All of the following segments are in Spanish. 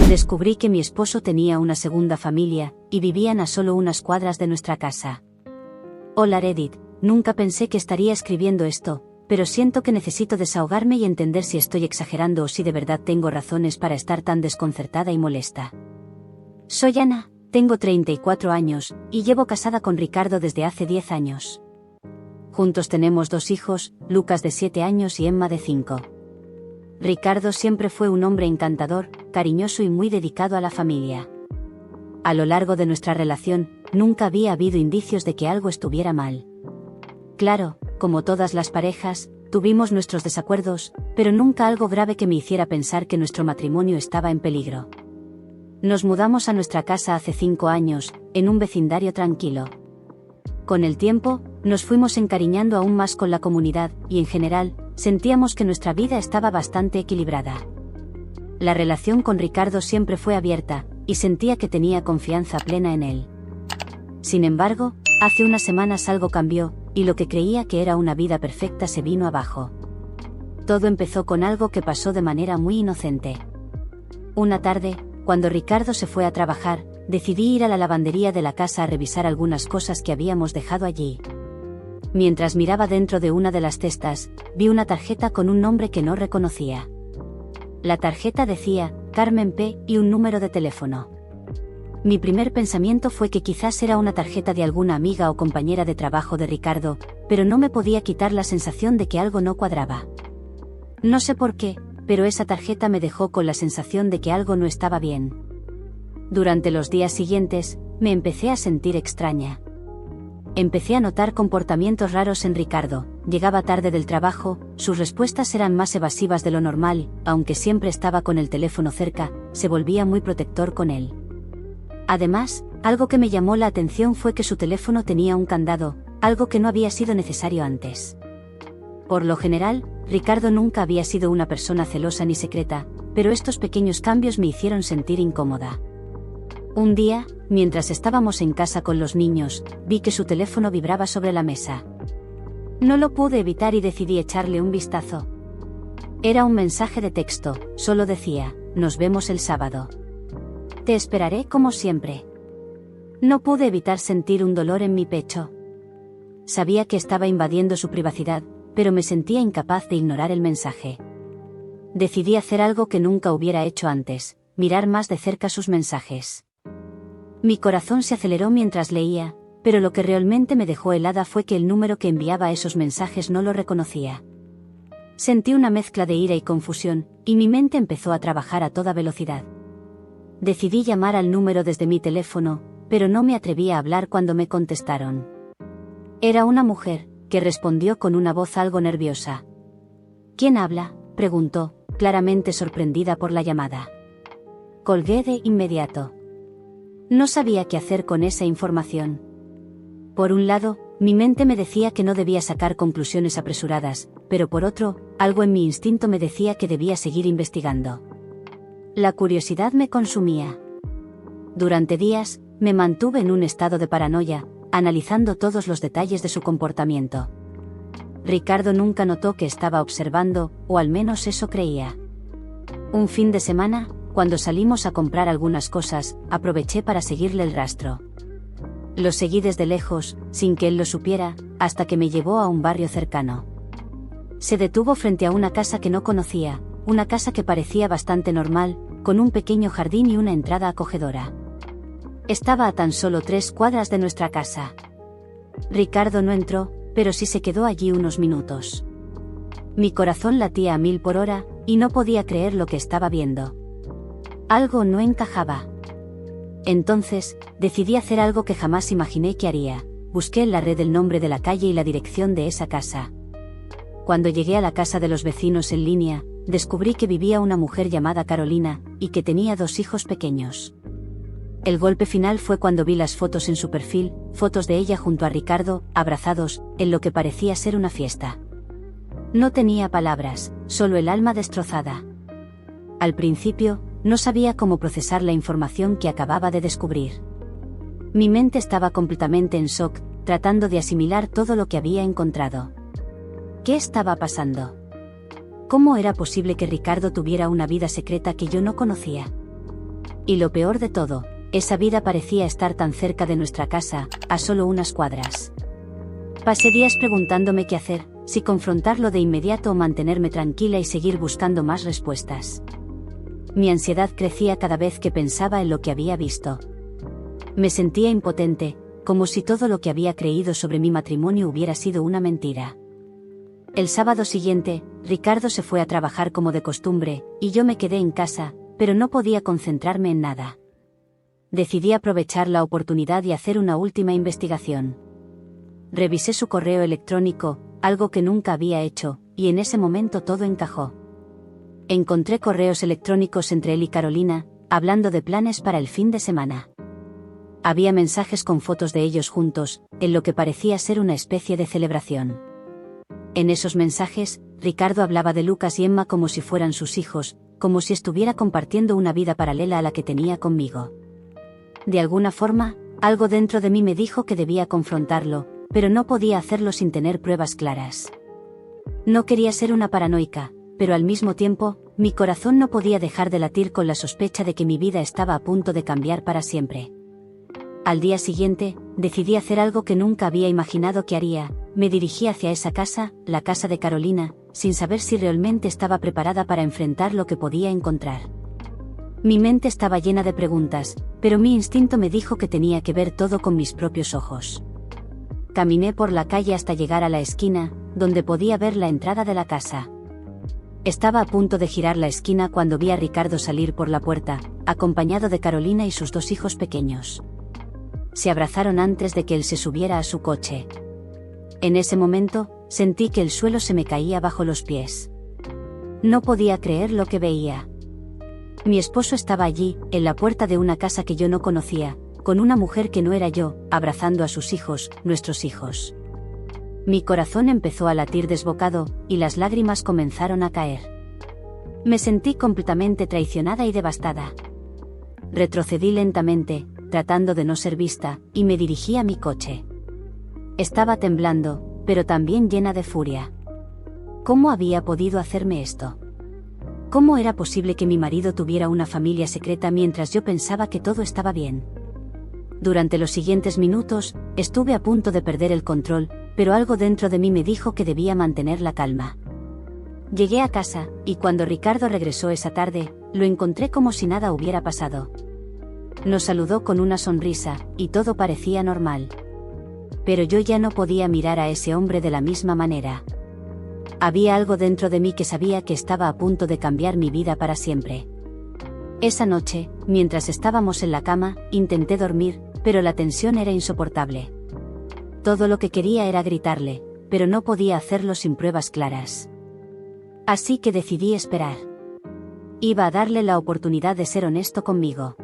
Descubrí que mi esposo tenía una segunda familia, y vivían a solo unas cuadras de nuestra casa. Hola Reddit, nunca pensé que estaría escribiendo esto, pero siento que necesito desahogarme y entender si estoy exagerando o si de verdad tengo razones para estar tan desconcertada y molesta. Soy Ana, tengo 34 años, y llevo casada con Ricardo desde hace 10 años. Juntos tenemos 2 hijos, Lucas de 7 años y Emma de 5. Ricardo siempre fue un hombre encantador, cariñoso y muy dedicado a la familia. A lo largo de nuestra relación, nunca había habido indicios de que algo estuviera mal. Claro, como todas las parejas, tuvimos nuestros desacuerdos, pero nunca algo grave que me hiciera pensar que nuestro matrimonio estaba en peligro. Nos mudamos a nuestra casa hace 5 años, en un vecindario tranquilo. Con el tiempo, nos fuimos encariñando aún más con la comunidad, y en general, sentíamos que nuestra vida estaba bastante equilibrada. La relación con Ricardo siempre fue abierta, y sentía que tenía confianza plena en él. Sin embargo, hace unas semanas algo cambió, y lo que creía que era una vida perfecta se vino abajo. Todo empezó con algo que pasó de manera muy inocente. Una tarde, cuando Ricardo se fue a trabajar, decidí ir a la lavandería de la casa a revisar algunas cosas que habíamos dejado allí. Mientras miraba dentro de una de las cestas, vi una tarjeta con un nombre que no reconocía. La tarjeta decía, Carmen P. y un número de teléfono. Mi primer pensamiento fue que quizás era una tarjeta de alguna amiga o compañera de trabajo de Ricardo, pero no me podía quitar la sensación de que algo no cuadraba. No sé por qué, pero esa tarjeta me dejó con la sensación de que algo no estaba bien. Durante los días siguientes, me empecé a sentir extraña. Empecé a notar comportamientos raros en Ricardo, llegaba tarde del trabajo, sus respuestas eran más evasivas de lo normal, aunque siempre estaba con el teléfono cerca, se volvía muy protector con él. Además, algo que me llamó la atención fue que su teléfono tenía un candado, algo que no había sido necesario antes. Por lo general, Ricardo nunca había sido una persona celosa ni secreta, pero estos pequeños cambios me hicieron sentir incómoda. Un día, mientras estábamos en casa con los niños, vi que su teléfono vibraba sobre la mesa. No lo pude evitar y decidí echarle un vistazo. Era un mensaje de texto, solo decía, nos vemos el sábado. Te esperaré como siempre. No pude evitar sentir un dolor en mi pecho. Sabía que estaba invadiendo su privacidad, pero me sentía incapaz de ignorar el mensaje. Decidí hacer algo que nunca hubiera hecho antes, mirar más de cerca sus mensajes. Mi corazón se aceleró mientras leía, pero lo que realmente me dejó helada fue que el número que enviaba esos mensajes no lo reconocía. Sentí una mezcla de ira y confusión, y mi mente empezó a trabajar a toda velocidad. Decidí llamar al número desde mi teléfono, pero no me atreví a hablar cuando me contestaron. Era una mujer, que respondió con una voz algo nerviosa. ¿Quién habla?, preguntó, claramente sorprendida por la llamada. Colgué de inmediato. No sabía qué hacer con esa información. Por un lado, mi mente me decía que no debía sacar conclusiones apresuradas, pero por otro, algo en mi instinto me decía que debía seguir investigando. La curiosidad me consumía. Durante días, me mantuve en un estado de paranoia, analizando todos los detalles de su comportamiento. Ricardo nunca notó que estaba observando, o al menos eso creía. Un fin de semana, cuando salimos a comprar algunas cosas, aproveché para seguirle el rastro. Lo seguí desde lejos, sin que él lo supiera, hasta que me llevó a un barrio cercano. Se detuvo frente a una casa que no conocía, una casa que parecía bastante normal, con un pequeño jardín y una entrada acogedora. Estaba a tan solo 3 cuadras de nuestra casa. Ricardo no entró, pero sí se quedó allí unos minutos. Mi corazón latía a 1000 por hora, y no podía creer lo que estaba viendo. Algo no encajaba. Entonces, decidí hacer algo que jamás imaginé que haría. Busqué en la red el nombre de la calle y la dirección de esa casa. Cuando llegué a la casa de los vecinos en línea, descubrí que vivía una mujer llamada Carolina, y que tenía 2 hijos pequeños. El golpe final fue cuando vi las fotos en su perfil, fotos de ella junto a Ricardo, abrazados, en lo que parecía ser una fiesta. No tenía palabras, solo el alma destrozada. Al principio, no sabía cómo procesar la información que acababa de descubrir. Mi mente estaba completamente en shock, tratando de asimilar todo lo que había encontrado. ¿Qué estaba pasando? ¿Cómo era posible que Ricardo tuviera una vida secreta que yo no conocía? Y lo peor de todo, esa vida parecía estar tan cerca de nuestra casa, a solo unas cuadras. Pasé días preguntándome qué hacer, si confrontarlo de inmediato o mantenerme tranquila y seguir buscando más respuestas. Mi ansiedad crecía cada vez que pensaba en lo que había visto. Me sentía impotente, como si todo lo que había creído sobre mi matrimonio hubiera sido una mentira. El sábado siguiente, Ricardo se fue a trabajar como de costumbre, y yo me quedé en casa, pero no podía concentrarme en nada. Decidí aprovechar la oportunidad y hacer una última investigación. Revisé su correo electrónico, algo que nunca había hecho, y en ese momento todo encajó. Encontré correos electrónicos entre él y Carolina, hablando de planes para el fin de semana. Había mensajes con fotos de ellos juntos, en lo que parecía ser una especie de celebración. En esos mensajes, Ricardo hablaba de Lucas y Emma como si fueran sus hijos, como si estuviera compartiendo una vida paralela a la que tenía conmigo. De alguna forma, algo dentro de mí me dijo que debía confrontarlo, pero no podía hacerlo sin tener pruebas claras. No quería ser una paranoica, pero al mismo tiempo, mi corazón no podía dejar de latir con la sospecha de que mi vida estaba a punto de cambiar para siempre. Al día siguiente, decidí hacer algo que nunca había imaginado que haría. Me dirigí hacia esa casa, la casa de Carolina, sin saber si realmente estaba preparada para enfrentar lo que podía encontrar. Mi mente estaba llena de preguntas, pero mi instinto me dijo que tenía que ver todo con mis propios ojos. Caminé por la calle hasta llegar a la esquina, donde podía ver la entrada de la casa. Estaba a punto de girar la esquina cuando vi a Ricardo salir por la puerta, acompañado de Carolina y sus 2 hijos pequeños. Se abrazaron antes de que él se subiera a su coche. En ese momento, sentí que el suelo se me caía bajo los pies. No podía creer lo que veía. Mi esposo estaba allí, en la puerta de una casa que yo no conocía, con una mujer que no era yo, abrazando a sus hijos, nuestros hijos. Mi corazón empezó a latir desbocado, y las lágrimas comenzaron a caer. Me sentí completamente traicionada y devastada. Retrocedí lentamente, tratando de no ser vista, y me dirigí a mi coche. Estaba temblando, pero también llena de furia. ¿Cómo había podido hacerme esto? ¿Cómo era posible que mi marido tuviera una familia secreta mientras yo pensaba que todo estaba bien? Durante los siguientes minutos, estuve a punto de perder el control, pero algo dentro de mí me dijo que debía mantener la calma. Llegué a casa, y cuando Ricardo regresó esa tarde, lo encontré como si nada hubiera pasado. Nos saludó con una sonrisa, y todo parecía normal. Pero yo ya no podía mirar a ese hombre de la misma manera. Había algo dentro de mí que sabía que estaba a punto de cambiar mi vida para siempre. Esa noche, mientras estábamos en la cama, intenté dormir, pero la tensión era insoportable. Todo lo que quería era gritarle, pero no podía hacerlo sin pruebas claras. Así que decidí esperar. Iba a darle la oportunidad de ser honesto conmigo.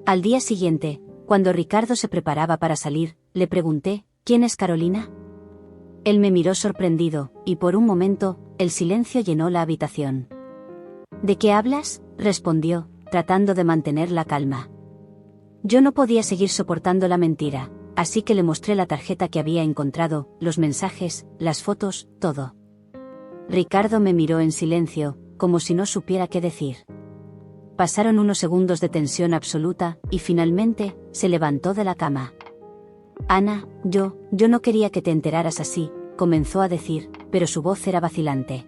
Al día siguiente, cuando Ricardo se preparaba para salir, le pregunté, ¿quién es Carolina? Él me miró sorprendido, y por un momento, el silencio llenó la habitación. ¿De qué hablas?, respondió, tratando de mantener la calma. Yo no podía seguir soportando la mentira, así que le mostré la tarjeta que había encontrado, los mensajes, las fotos, todo. Ricardo me miró en silencio, como si no supiera qué decir. Pasaron unos segundos de tensión absoluta, y finalmente, se levantó de la cama. Ana, yo no quería que te enteraras así, comenzó a decir, pero su voz era vacilante.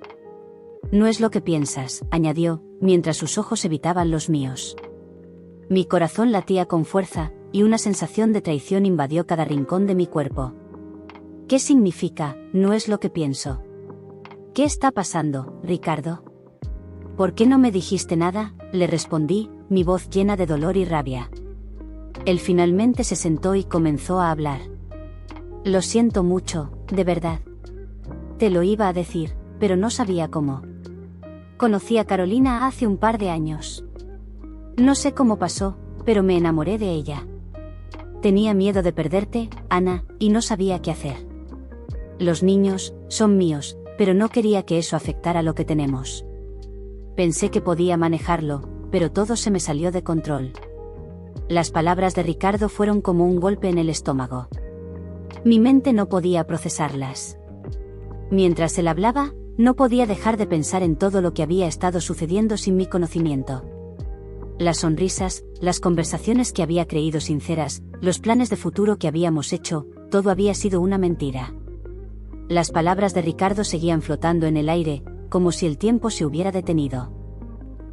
No es lo que piensas, añadió, mientras sus ojos evitaban los míos. Mi corazón latía con fuerza, y una sensación de traición invadió cada rincón de mi cuerpo. ¿Qué significa, no es lo que pienso? ¿Qué está pasando, Ricardo? ¿Por qué no me dijiste nada?, le respondí, mi voz llena de dolor y rabia. Él finalmente se sentó y comenzó a hablar. Lo siento mucho, de verdad. Te lo iba a decir, pero no sabía cómo. Conocí a Carolina hace un par de años. No sé cómo pasó, pero me enamoré de ella. Tenía miedo de perderte, Ana, y no sabía qué hacer. Los niños son míos, pero no quería que eso afectara lo que tenemos. Pensé que podía manejarlo, pero todo se me salió de control. Las palabras de Ricardo fueron como un golpe en el estómago. Mi mente no podía procesarlas. Mientras él hablaba, no podía dejar de pensar en todo lo que había estado sucediendo sin mi conocimiento. Las sonrisas, las conversaciones que había creído sinceras, los planes de futuro que habíamos hecho, todo había sido una mentira. Las palabras de Ricardo seguían flotando en el aire, como si el tiempo se hubiera detenido.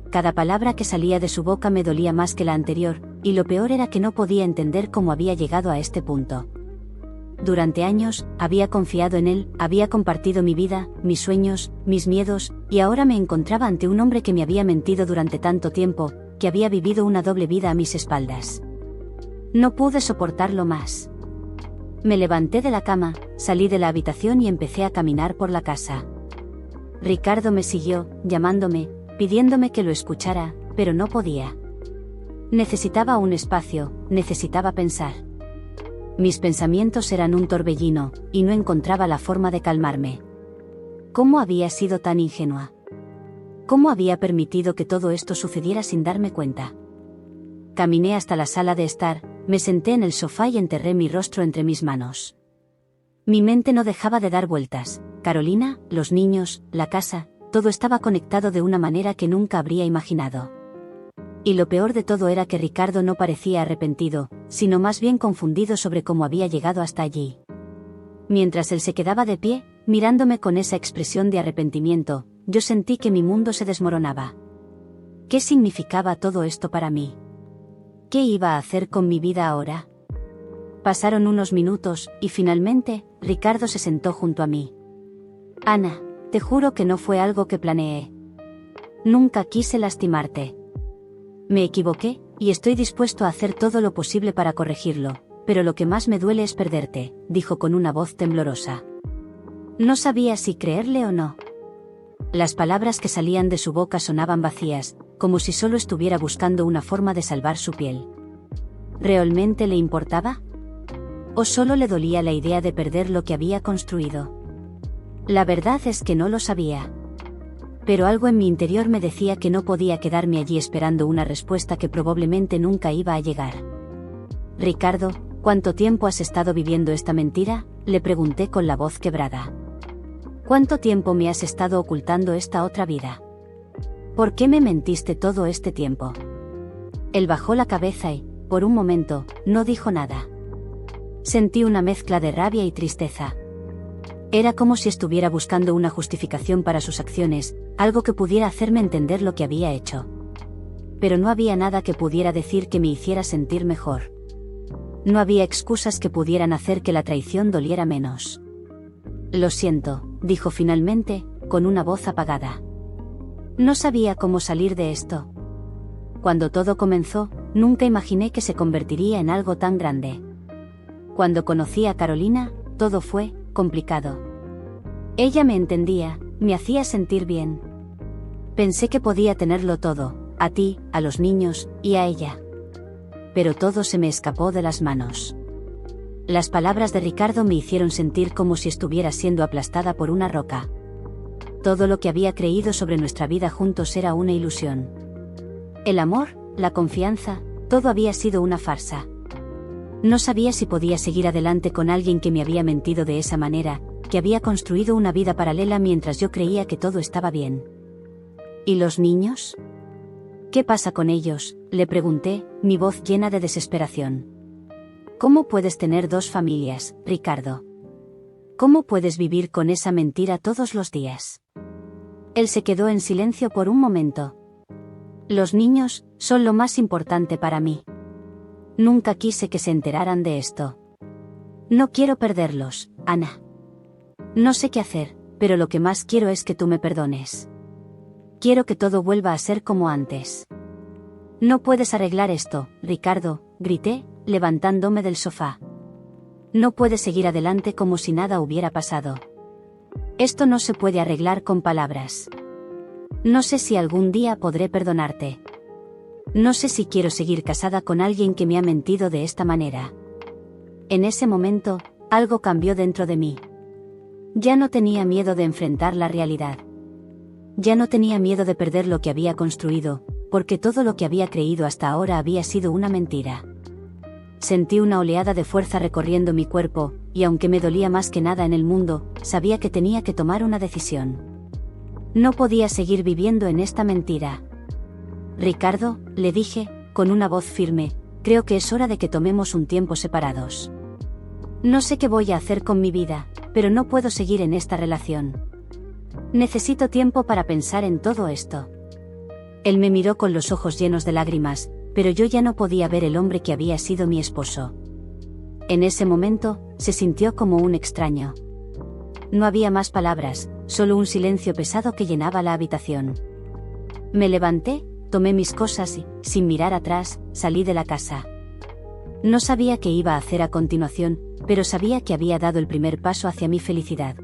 Cada palabra que salía de su boca me dolía más que la anterior, y lo peor era que no podía entender cómo había llegado a este punto. Durante años, había confiado en él, había compartido mi vida, mis sueños, mis miedos, y ahora me encontraba ante un hombre que me había mentido durante tanto tiempo, que había vivido una doble vida a mis espaldas. No pude soportarlo más. Me levanté de la cama, salí de la habitación y empecé a caminar por la casa. Ricardo me siguió, llamándome, pidiéndome que lo escuchara, pero no podía. Necesitaba un espacio, necesitaba pensar. Mis pensamientos eran un torbellino, y no encontraba la forma de calmarme. ¿Cómo había sido tan ingenua? ¿Cómo había permitido que todo esto sucediera sin darme cuenta? Caminé hasta la sala de estar, me senté en el sofá y enterré mi rostro entre mis manos. Mi mente no dejaba de dar vueltas. Carolina, los niños, la casa, todo estaba conectado de una manera que nunca habría imaginado. Y lo peor de todo era que Ricardo no parecía arrepentido, sino más bien confundido sobre cómo había llegado hasta allí. Mientras él se quedaba de pie, mirándome con esa expresión de arrepentimiento, yo sentí que mi mundo se desmoronaba. ¿Qué significaba todo esto para mí? ¿Qué iba a hacer con mi vida ahora? Pasaron unos minutos, y finalmente, Ricardo se sentó junto a mí. Ana, te juro que no fue algo que planeé. Nunca quise lastimarte. Me equivoqué, y estoy dispuesto a hacer todo lo posible para corregirlo, pero lo que más me duele es perderte, dijo con una voz temblorosa. No sabía si creerle o no. Las palabras que salían de su boca sonaban vacías, como si solo estuviera buscando una forma de salvar su piel. ¿Realmente le importaba? ¿O solo le dolía la idea de perder lo que había construido? La verdad es que no lo sabía. Pero algo en mi interior me decía que no podía quedarme allí esperando una respuesta que probablemente nunca iba a llegar. Ricardo, ¿cuánto tiempo has estado viviendo esta mentira?, le pregunté con la voz quebrada. ¿Cuánto tiempo me has estado ocultando esta otra vida? ¿Por qué me mentiste todo este tiempo? Él bajó la cabeza y, por un momento, no dijo nada. Sentí una mezcla de rabia y tristeza. Era como si estuviera buscando una justificación para sus acciones, algo que pudiera hacerme entender lo que había hecho. Pero no había nada que pudiera decir que me hiciera sentir mejor. No había excusas que pudieran hacer que la traición doliera menos. Lo siento, dijo finalmente, con una voz apagada. No sabía cómo salir de esto. Cuando todo comenzó, nunca imaginé que se convertiría en algo tan grande. Cuando conocí a Carolina, todo fue complicado. Ella me entendía, me hacía sentir bien. Pensé que podía tenerlo todo, a ti, a los niños, y a ella. Pero todo se me escapó de las manos. Las palabras de Ricardo me hicieron sentir como si estuviera siendo aplastada por una roca. Todo lo que había creído sobre nuestra vida juntos era una ilusión. El amor, la confianza, todo había sido una farsa. No sabía si podía seguir adelante con alguien que me había mentido de esa manera, que había construido una vida paralela mientras yo creía que todo estaba bien. ¿Y los niños? ¿Qué pasa con ellos?, le pregunté, mi voz llena de desesperación. ¿Cómo puedes tener dos familias, Ricardo? ¿Cómo puedes vivir con esa mentira todos los días? Él se quedó en silencio por un momento. Los niños son lo más importante para mí. Nunca quise que se enteraran de esto. No quiero perderlos, Ana. No sé qué hacer, pero lo que más quiero es que tú me perdones. Quiero que todo vuelva a ser como antes. No puedes arreglar esto, Ricardo, grité, levantándome del sofá. No puedes seguir adelante como si nada hubiera pasado. Esto no se puede arreglar con palabras. No sé si algún día podré perdonarte. No sé si quiero seguir casada con alguien que me ha mentido de esta manera. En ese momento, algo cambió dentro de mí. Ya no tenía miedo de enfrentar la realidad. Ya no tenía miedo de perder lo que había construido, porque todo lo que había creído hasta ahora había sido una mentira. Sentí una oleada de fuerza recorriendo mi cuerpo, y aunque me dolía más que nada en el mundo, sabía que tenía que tomar una decisión. No podía seguir viviendo en esta mentira. Ricardo, le dije, con una voz firme, creo que es hora de que tomemos un tiempo separados. No sé qué voy a hacer con mi vida, pero no puedo seguir en esta relación. Necesito tiempo para pensar en todo esto. Él me miró con los ojos llenos de lágrimas, pero yo ya no podía ver el hombre que había sido mi esposo. En ese momento, se sintió como un extraño. No había más palabras, solo un silencio pesado que llenaba la habitación. Me levanté, tomé mis cosas y, sin mirar atrás, salí de la casa. No sabía qué iba a hacer a continuación, pero sabía que había dado el primer paso hacia mi felicidad.